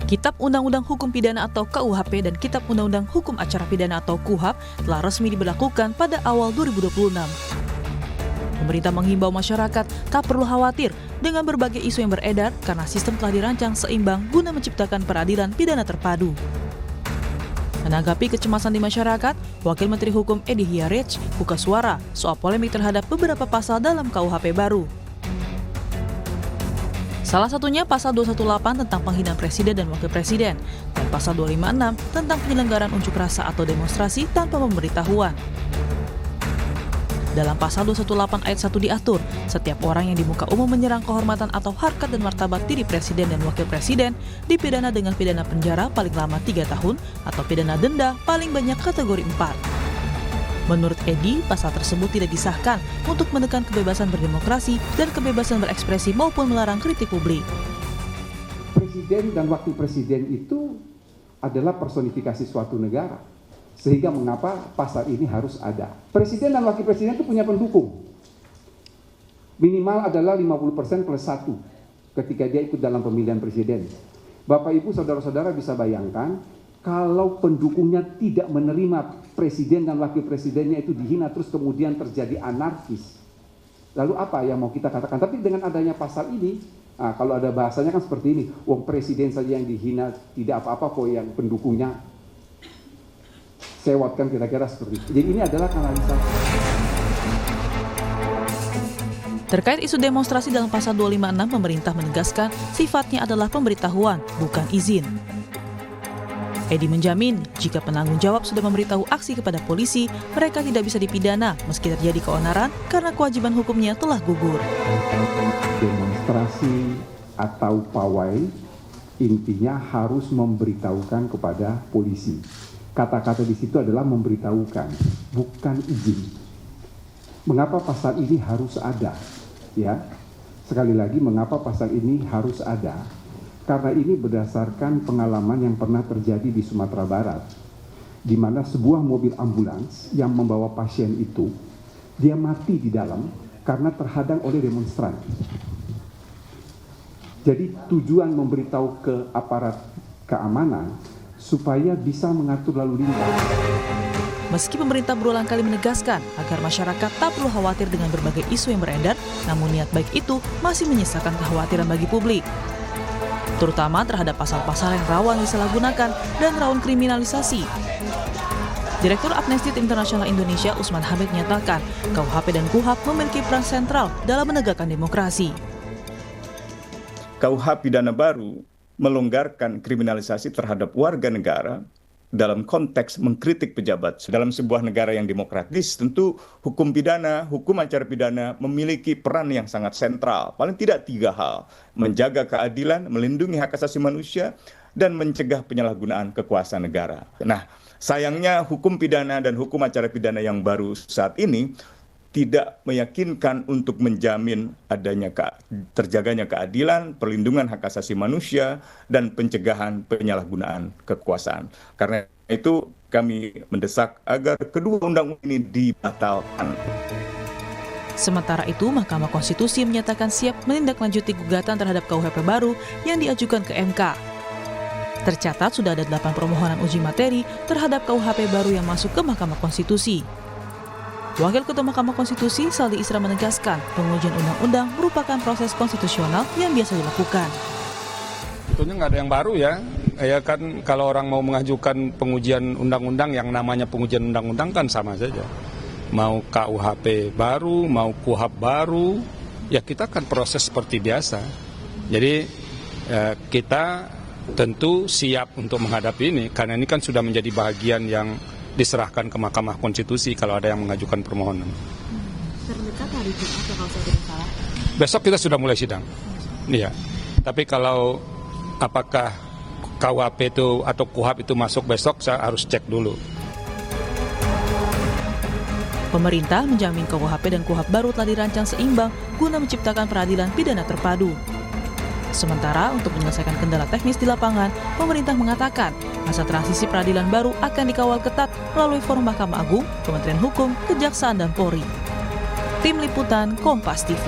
Kitab Undang-Undang Hukum Pidana atau KUHP dan Kitab Undang-Undang Hukum Acara Pidana atau KUHAP telah resmi diberlakukan pada awal 2026. Pemerintah menghimbau masyarakat tak perlu khawatir dengan berbagai isu yang beredar karena sistem telah dirancang seimbang guna menciptakan peradilan pidana terpadu. Menanggapi kecemasan di masyarakat, Wakil Menteri Hukum Edi Hiarech buka suara soal polemik terhadap beberapa pasal dalam KUHP baru. Salah satunya pasal 218 tentang penghinaan presiden dan wakil presiden, dan pasal 256 tentang penyelenggaraan unjuk rasa atau demonstrasi tanpa pemberitahuan. Dalam pasal 218 ayat 1 diatur, setiap orang yang di muka umum menyerang kehormatan atau harkat dan martabat diri presiden dan wakil presiden dipidana dengan pidana penjara paling lama 3 tahun atau pidana denda paling banyak kategori 4. Menurut Edi, pasal tersebut tidak disahkan untuk menekan kebebasan berdemokrasi dan kebebasan berekspresi maupun melarang kritik publik. Presiden dan wakil presiden itu adalah personifikasi suatu negara. Sehingga mengapa pasal ini harus ada. Presiden dan wakil presiden itu punya pendukung. Minimal adalah 50% plus 1 ketika dia ikut dalam pemilihan presiden. Bapak, Ibu, saudara-saudara bisa bayangkan kalau pendukungnya tidak menerima presiden dan wakil presidennya itu dihina terus kemudian terjadi anarkis. Lalu apa yang mau kita katakan? Tapi dengan adanya pasal ini, kalau ada bahasanya kan seperti ini, wong presiden saja yang dihina tidak apa-apa kok yang pendukungnya sewotkan, kira-kira seperti itu. Jadi ini adalah kanalisasi. Terkait isu demonstrasi dalam pasal 256, pemerintah menegaskan sifatnya adalah pemberitahuan, bukan izin. Edi menjamin, jika penanggung jawab sudah memberitahu aksi kepada polisi, mereka tidak bisa dipidana meski terjadi keonaran karena kewajiban hukumnya telah gugur. Demonstrasi atau pawai intinya harus memberitahukan kepada polisi. Kata-kata di situ adalah memberitahukan, bukan izin. Mengapa pasal ini harus ada? Ya, sekali lagi, mengapa pasal ini harus ada? Karena ini berdasarkan pengalaman yang pernah terjadi di Sumatera Barat, di mana sebuah mobil ambulans yang membawa pasien itu, dia mati di dalam karena terhadang oleh demonstran. Jadi tujuan memberitahu ke aparat keamanan supaya bisa mengatur lalu lintas. Meski pemerintah berulang kali menegaskan agar masyarakat tak perlu khawatir dengan berbagai isu yang beredar, namun niat baik itu masih menyisakan kekhawatiran bagi publik, terutama terhadap pasal-pasal yang rawan disalahgunakan dan rawan kriminalisasi. Direktur Amnesty International Indonesia Usman Hamid menyatakan KUHP dan KUHAP memiliki peran sentral dalam menegakkan demokrasi. KUHP pidana baru melonggarkan kriminalisasi terhadap warga negara dalam konteks mengkritik pejabat. Dalam sebuah negara yang demokratis, tentu hukum pidana, hukum acara pidana memiliki peran yang sangat sentral. Paling tidak 3 hal: menjaga keadilan, melindungi hak asasi manusia, dan mencegah penyalahgunaan kekuasaan negara. Nah, sayangnya hukum pidana dan hukum acara pidana yang baru saat ini tidak meyakinkan untuk menjamin adanya terjaganya keadilan, perlindungan hak asasi manusia, dan pencegahan penyalahgunaan kekuasaan. Karena itu kami mendesak agar kedua undang-undang ini dibatalkan. Sementara itu, Mahkamah Konstitusi menyatakan siap menindaklanjuti gugatan terhadap KUHP baru yang diajukan ke MK. Tercatat sudah ada 8 permohonan uji materi terhadap KUHP baru yang masuk ke Mahkamah Konstitusi. Wakil Ketua Mahkamah Konstitusi Saldi Isra menegaskan pengujian undang-undang merupakan proses konstitusional yang biasa dilakukan. Sebetulnya nggak ada yang baru ya. Ya kan kalau orang mau mengajukan pengujian undang-undang yang namanya pengujian undang-undang kan sama saja. Mau KUHP baru, mau KUHAP baru, ya kita kan proses seperti biasa. Jadi kita tentu siap untuk menghadapi ini karena ini kan sudah menjadi bagian yang diserahkan ke Mahkamah Konstitusi kalau ada yang mengajukan permohonan. Terdekat hari Jumat kalau saya tidak salah. Besok kita sudah mulai sidang. Iya. Tapi kalau apakah KUHP itu atau KUHAP itu masuk besok, saya harus cek dulu. Pemerintah menjamin KUHP dan KUHAP baru telah dirancang seimbang guna menciptakan peradilan pidana terpadu. Sementara untuk menyelesaikan kendala teknis di lapangan, pemerintah mengatakan masa transisi peradilan baru akan dikawal ketat melalui Forum Mahkamah Agung, Kementerian Hukum, Kejaksaan, dan Polri. Tim Liputan Kompas TV.